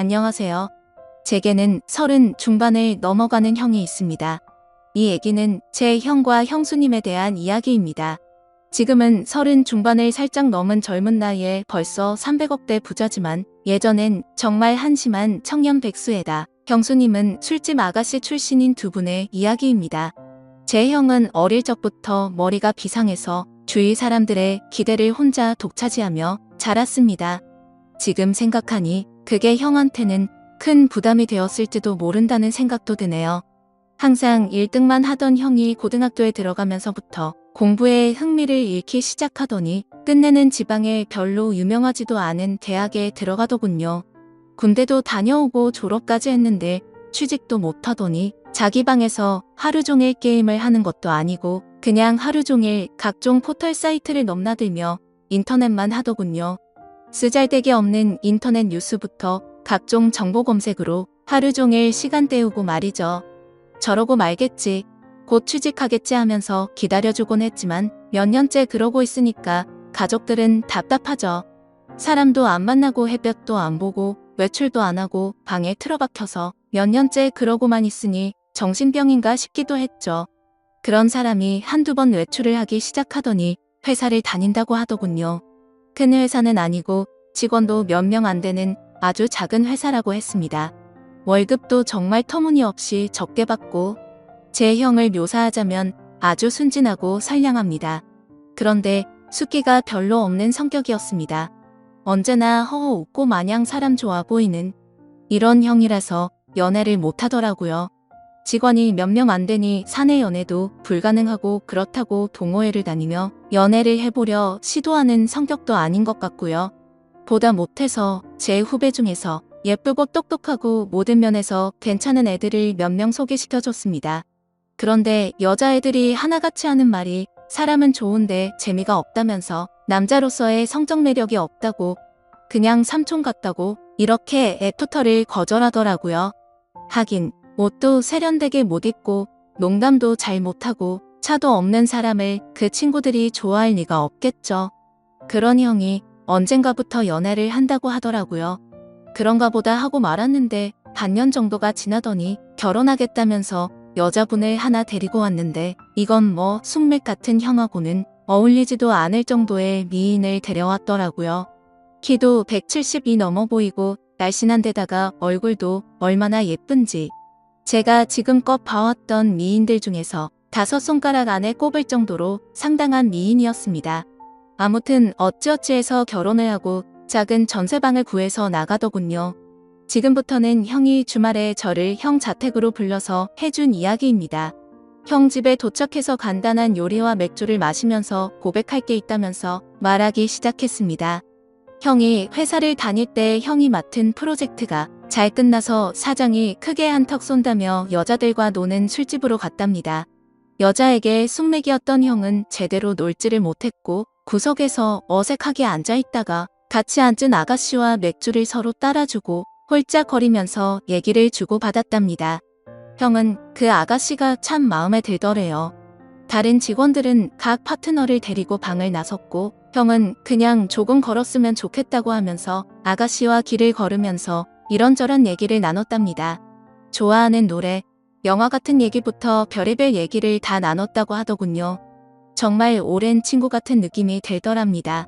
안녕하세요. 제게는 30 중반을 넘어가는 형이 있습니다. 이 얘기는 제 형과 형수님에 대한 이야기입니다. 지금은 30 중반을 살짝 넘은 젊은 나이에 벌써 300억대 부자지만 예전엔 정말 한심한 청년 백수에다 형수님은 술집 아가씨 출신인 두 분의 이야기입니다. 제 형은 어릴 적부터 머리가 비상해서 주위 사람들의 기대를 혼자 독차지하며 자랐습니다. 지금 생각하니 그게 형한테는 큰 부담이 되었을지도 모른다는 생각도 드네요. 항상 1등만 하던 형이 고등학교에 들어가면서부터 공부에 흥미를 잃기 시작하더니 끝내는 지방에 별로 유명하지도 않은 대학에 들어가더군요. 군대도 다녀오고 졸업까지 했는데 취직도 못하더니 자기 방에서 하루 종일 게임을 하는 것도 아니고 그냥 하루 종일 각종 포털 사이트를 넘나들며 인터넷만 하더군요. 쓰잘데기 없는 인터넷 뉴스부터 각종 정보 검색으로 하루 종일 시간 때우고 말이죠. 저러고 말겠지, 곧 취직하겠지 하면서 기다려주곤 했지만 몇 년째 그러고 있으니까 가족들은 답답하죠. 사람도 안 만나고 햇볕도 안 보고 외출도 안 하고 방에 틀어박혀서 몇 년째 그러고만 있으니 정신병인가 싶기도 했죠. 그런 사람이 한두 번 외출을 하기 시작하더니 회사를 다닌다고 하더군요. 큰 회사는 아니고 직원도 몇 명 안 되는 아주 작은 회사라고 했습니다. 월급도 정말 터무니없이 적게 받고 제 형을 묘사하자면 아주 순진하고 선량합니다. 그런데 숫기가 별로 없는 성격이었습니다. 언제나 허허 웃고 마냥 사람 좋아 보이는 이런 형이라서 연애를 못하더라고요. 직원이 몇 명 안 되니 사내 연애도 불가능하고 그렇다고 동호회를 다니며 연애를 해보려 시도하는 성격도 아닌 것 같고요. 보다 못해서 제 후배 중에서 예쁘고 똑똑하고 모든 면에서 괜찮은 애들을 몇 명 소개시켜줬습니다. 그런데 여자애들이 하나같이 하는 말이 사람은 좋은데 재미가 없다면서 남자로서의 성적 매력이 없다고 그냥 삼촌 같다고 이렇게 애프터를 거절하더라고요. 하긴 옷도 세련되게 못 입고 농담도 잘 못하고 차도 없는 사람을 그 친구들이 좋아할 리가 없겠죠. 그런 형이 언젠가부터 연애를 한다고 하더라고요. 그런가 보다 하고 말았는데 반년 정도가 지나더니 결혼하겠다면서 여자분을 하나 데리고 왔는데 이건 뭐 숙맥 같은 형하고는 어울리지도 않을 정도의 미인을 데려왔더라고요. 키도 172 넘어 보이고 날씬한 데다가 얼굴도 얼마나 예쁜지. 제가 지금껏 봐왔던 미인들 중에서 5손가락 안에 꼽을 정도로 상당한 미인이었습니다. 아무튼 어찌어찌해서 결혼을 하고 작은 전세방을 구해서 나가더군요. 지금부터는 형이 주말에 저를 형 자택으로 불러서 해준 이야기입니다. 형 집에 도착해서 간단한 요리와 맥주를 마시면서 고백할 게 있다면서 말하기 시작했습니다. 형이 회사를 다닐 때 형이 맡은 프로젝트가 잘 끝나서 사장이 크게 한턱 쏜다며 여자들과 노는 술집으로 갔답니다. 여자에게 숙맥이었던 형은 제대로 놀지를 못했고 구석에서 어색하게 앉아있다가 같이 앉은 아가씨와 맥주를 서로 따라주고 홀짝거리면서 얘기를 주고받았답니다. 형은 그 아가씨가 참 마음에 들더래요. 다른 직원들은 각 파트너를 데리고 방을 나섰고 형은 그냥 조금 걸었으면 좋겠다고 하면서 아가씨와 길을 걸으면서 이런저런 얘기를 나눴답니다. 좋아하는 노래, 영화 같은 얘기부터 별의별 얘기를 다 나눴다고 하더군요. 정말 오랜 친구 같은 느낌이 들더랍니다.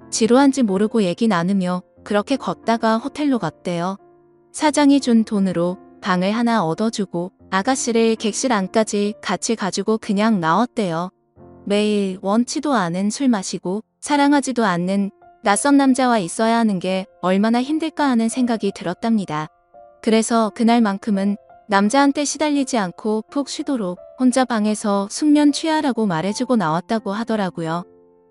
지루한지 모르고 얘기 나누며 그렇게 걷다가 호텔로 갔대요. 사장이 준 돈으로 방을 하나 얻어주고 아가씨를 객실 안까지 같이 가지고 그냥 나왔대요. 매일 원치도 않은 술 마시고 사랑하지도 않는 낯선 남자와 있어야 하는 게 얼마나 힘들까 하는 생각이 들었답니다. 그래서 그날만큼은 남자한테 시달리지 않고 푹 쉬도록 혼자 방에서 숙면 취하라고 말해주고 나왔다고 하더라고요.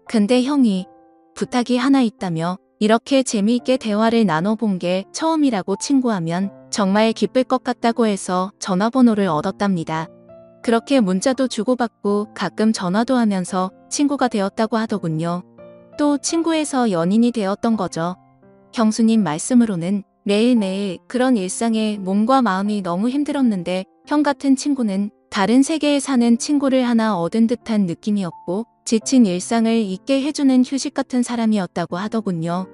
근데 형이 부탁이 하나 있다며 이렇게 재미있게 대화를 나눠본 게 처음이라고 친구하면 정말 기쁠 것 같다고 해서 전화번호를 얻었답니다. 그렇게 문자도 주고받고 가끔 전화도 하면서 친구가 되었다고 하더군요. 또 친구에서 연인이 되었던 거죠. 형수님 말씀으로는 매일매일 그런 일상에 몸과 마음이 너무 힘들었는데 형 같은 친구는 다른 세계에 사는 친구를 하나 얻은 듯한 느낌이었고 지친 일상을 잊게 해주는 휴식 같은 사람이었다고 하더군요.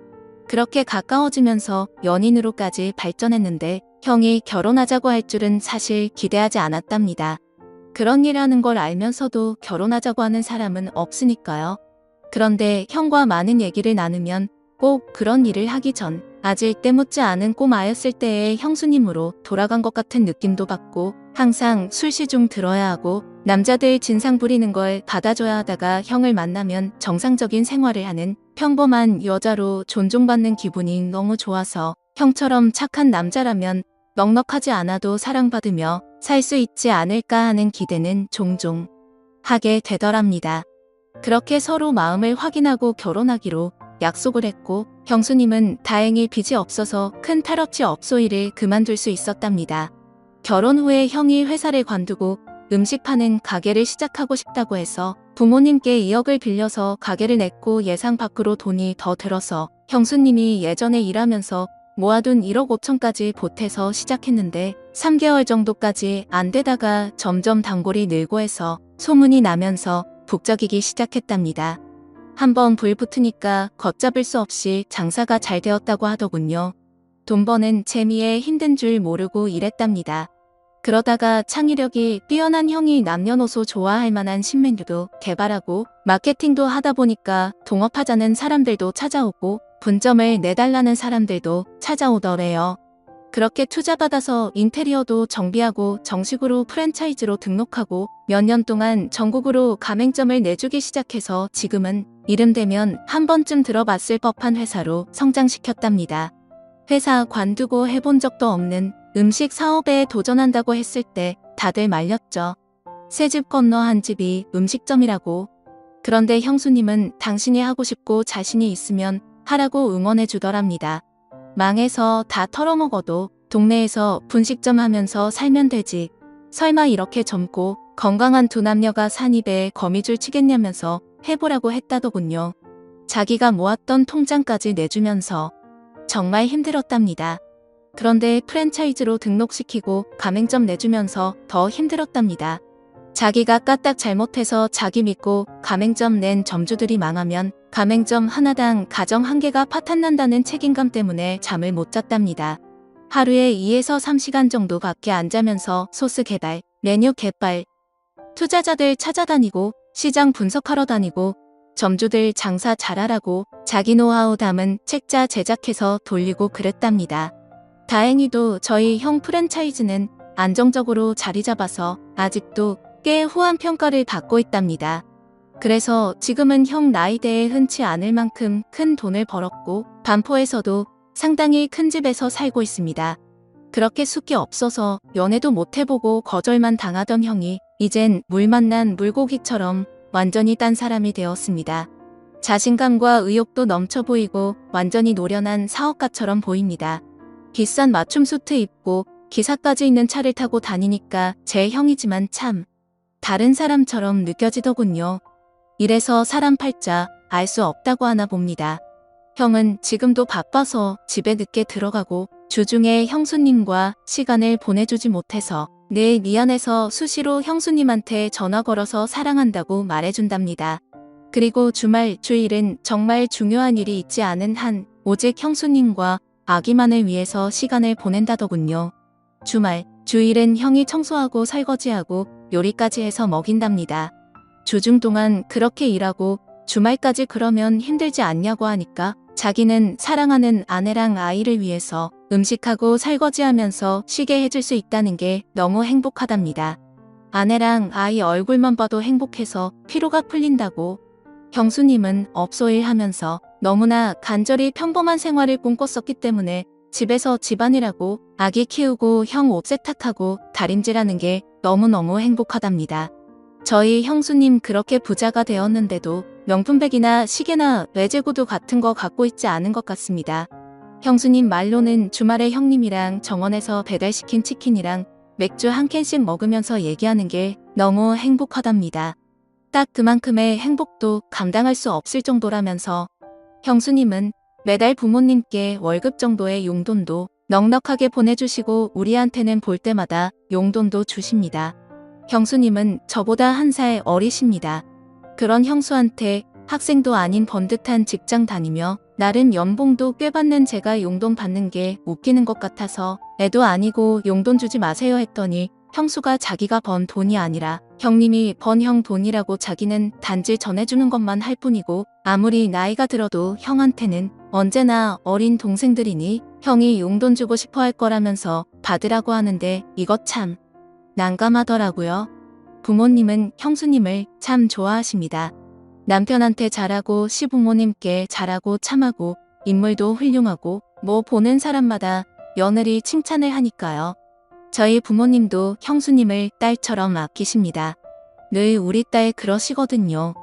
그렇게 가까워지면서 연인으로까지 발전했는데 형이 결혼하자고 할 줄은 사실 기대하지 않았답니다. 그런 일하는 걸 알면서도 결혼하자고 하는 사람은 없으니까요. 그런데 형과 많은 얘기를 나누면 꼭 그런 일을 하기 전 아직 때묻지 않은 꼬마였을 때의 형수님으로 돌아간 것 같은 느낌도 받고 항상 술시중 들어야 하고 남자들 진상 부리는 걸 받아줘야 하다가 형을 만나면 정상적인 생활을 하는 평범한 여자로 존중받는 기분이 너무 좋아서 형처럼 착한 남자라면 넉넉하지 않아도 사랑받으며 살 수 있지 않을까 하는 기대는 종종 하게 되더랍니다. 그렇게 서로 마음을 확인하고 결혼하기로 약속을 했고 형수님은 다행히 빚이 없어서 큰 탈업치 업소일을 그만둘 수 있었답니다. 결혼 후에 형이 회사를 관두고 음식 파는 가게를 시작하고 싶다고 해서 부모님께 2억을 빌려서 가게를 냈고 예상 밖으로 돈이 더 들어서 형수님이 예전에 일하면서 모아둔 1억 5천까지 보태서 시작했는데 3개월 정도까지 안 되다가 점점 단골이 늘고 해서 소문이 나면서 북적이기 시작했답니다. 한번 불 붙으니까 걷잡을 수 없이 장사가 잘 되었다고 하더군요. 돈 버는 재미에 힘든 줄 모르고 일했답니다. 그러다가 창의력이 뛰어난 형이 남녀노소 좋아할 만한 신메뉴도 개발하고 마케팅도 하다 보니까 동업하자는 사람들도 찾아오고 분점을 내달라는 사람들도 찾아오더래요. 그렇게 투자받아서 인테리어도 정비하고 정식으로 프랜차이즈로 등록하고 몇 년 동안 전국으로 가맹점을 내주기 시작해서 지금은 이름 대면 한 번쯤 들어봤을 법한 회사로 성장시켰답니다. 회사 관두고 해본 적도 없는 음식 사업에 도전한다고 했을 때 다들 말렸죠. 새 집 건너 한 집이 음식점이라고. 그런데 형수님은 당신이 하고 싶고 자신이 있으면 하라고 응원해 주더랍니다. 망해서 다 털어먹어도 동네에서 분식점 하면서 살면 되지. 설마 이렇게 젊고 건강한 두 남녀가 산 입에 거미줄 치겠냐면서 해보라고 했다더군요. 자기가 모았던 통장까지 내주면서 정말 힘들었답니다. 그런데 프랜차이즈로 등록시키고 가맹점 내주면서 더 힘들었답니다. 자기가 까딱 잘못해서 자기 믿고 가맹점 낸 점주들이 망하면 가맹점 하나당 가정 한 개가 파탄난다는 책임감 때문에 잠을 못 잤답니다. 하루에 2에서 3시간 정도 밖에 안 자면서 소스 개발, 메뉴 개발, 투자자들 찾아다니고 시장 분석하러 다니고 점주들 장사 잘하라고 자기 노하우 담은 책자 제작해서 돌리고 그랬답니다. 다행히도 저희 형 프랜차이즈는 안정적으로 자리 잡아서 아직도 꽤 후한 평가를 받고 있답니다. 그래서 지금은 형 나이대에 흔치 않을 만큼 큰 돈을 벌었고 반포에서도 상당히 큰 집에서 살고 있습니다. 그렇게 숫기 없어서 연애도 못 해보고 거절만 당하던 형이 이젠 물 만난 물고기처럼 완전히 딴 사람이 되었습니다. 자신감과 의욕도 넘쳐 보이고 완전히 노련한 사업가처럼 보입니다. 비싼 맞춤 수트 입고 기사까지 있는 차를 타고 다니니까 제 형이지만 참 다른 사람처럼 느껴지더군요. 이래서 사람 팔자 알 수 없다고 하나 봅니다. 형은 지금도 바빠서 집에 늦게 들어가고 주중에 형수님과 시간을 보내주지 못해서 늘 미안해서 수시로 형수님한테 전화 걸어서 사랑한다고 말해준답니다. 그리고 주말, 주일은 정말 중요한 일이 있지 않은 한 오직 형수님과 아기만을 위해서 시간을 보낸다더군요. 주말, 주일은 형이 청소하고 설거지하고 요리까지 해서 먹인답니다. 주중 동안 그렇게 일하고 주말까지 그러면 힘들지 않냐고 하니까 자기는 사랑하는 아내랑 아이를 위해서 음식하고 설거지하면서 쉬게 해줄 수 있다는 게 너무 행복하답니다. 아내랑 아이 얼굴만 봐도 행복해서 피로가 풀린다고. 형수님은 업소일 하면서 너무나 간절히 평범한 생활을 꿈꿨었기 때문에 집에서 집안일하고 아기 키우고 형 옷 세탁하고 다림질하는 게 너무너무 행복하답니다. 저희 형수님 그렇게 부자가 되었는데도 명품백이나 시계나 외제구두 같은 거 갖고 있지 않은 것 같습니다. 형수님 말로는 주말에 형님이랑 정원에서 배달시킨 치킨이랑 맥주 한 캔씩 먹으면서 얘기하는 게 너무 행복하답니다. 딱 그만큼의 행복도 감당할 수 없을 정도라면서 형수님은 매달 부모님께 월급 정도의 용돈도 넉넉하게 보내주시고 우리한테는 볼 때마다 용돈도 주십니다. 형수님은 저보다 1살 어리십니다. 그런 형수한테 학생도 아닌 번듯한 직장 다니며 나름 연봉도 꽤 받는 제가 용돈 받는 게 웃기는 것 같아서 애도 아니고 용돈 주지 마세요 했더니 형수가 자기가 번 돈이 아니라 형님이 번 형 돈이라고 자기는 단지 전해주는 것만 할 뿐이고 아무리 나이가 들어도 형한테는 언제나 어린 동생들이니 형이 용돈 주고 싶어 할 거라면서 받으라고 하는데 이것 참 난감하더라고요. 부모님은 형수님을 참 좋아하십니다. 남편한테 잘하고 시부모님께 잘하고 참하고 인물도 훌륭하고 뭐 보는 사람마다 며느리 칭찬을 하니까요. 저희 부모님도 형수님을 딸처럼 아끼십니다. 늘 우리 딸 그러시거든요.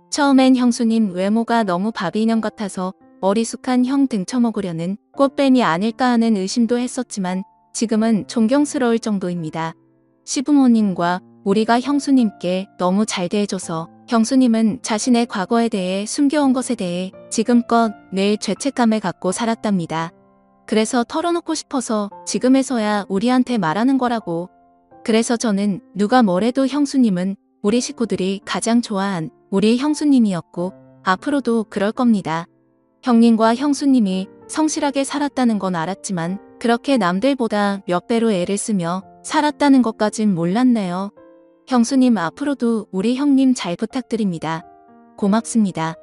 처음엔 형수님 외모가 너무 바비인형 같아서 어리숙한 형 등쳐먹으려는 꽃뱀이 아닐까 하는 의심도 했었지만 지금은 존경스러울 정도입니다. 시부모님과 우리가 형수님께 너무 잘 대해줘서 형수님은 자신의 과거에 대해 숨겨온 것에 대해 지금껏 늘 죄책감을 갖고 살았답니다. 그래서 털어놓고 싶어서 지금에서야 우리한테 말하는 거라고. 그래서 저는 누가 뭐래도 형수님은 우리 식구들이 가장 좋아한 우리 형수님이었고 앞으로도 그럴 겁니다. 형님과 형수님이 성실하게 살았다는 건 알았지만 그렇게 남들보다 몇 배로 애를 쓰며 살았다는 것까진 몰랐네요. 형수님 앞으로도 우리 형님 잘 부탁드립니다. 고맙습니다.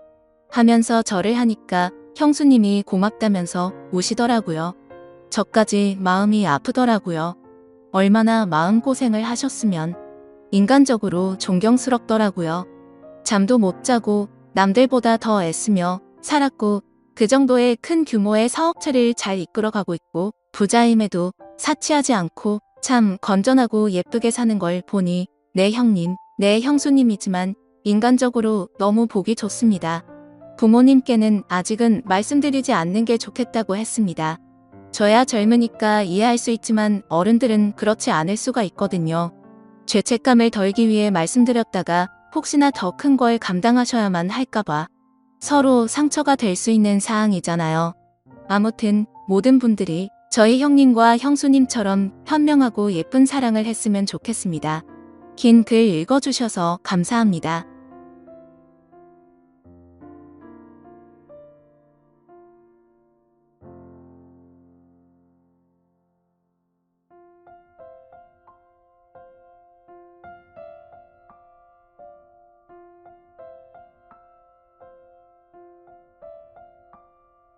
하면서 절을 하니까 형수님이 고맙다면서 우시더라고요. 저까지 마음이 아프더라고요. 얼마나 마음고생을 하셨으면. 인간적으로 존경스럽더라고요. 잠도 못 자고 남들보다 더 애쓰며 살았고 그 정도의 큰 규모의 사업체를 잘 이끌어가고 있고 부자임에도 사치하지 않고 참 건전하고 예쁘게 사는 걸 보니 내 형님, 내 형수님이지만 인간적으로 너무 보기 좋습니다. 부모님께는 아직은 말씀드리지 않는 게 좋겠다고 했습니다. 저야 젊으니까 이해할 수 있지만 어른들은 그렇지 않을 수가 있거든요. 죄책감을 덜기 위해 말씀드렸다가 혹시나 더 큰 걸 감당하셔야만 할까봐 서로 상처가 될 수 있는 사항이잖아요. 아무튼 모든 분들이 저희 형님과 형수님처럼 현명하고 예쁜 사랑을 했으면 좋겠습니다. 긴 글 읽어주셔서 감사합니다.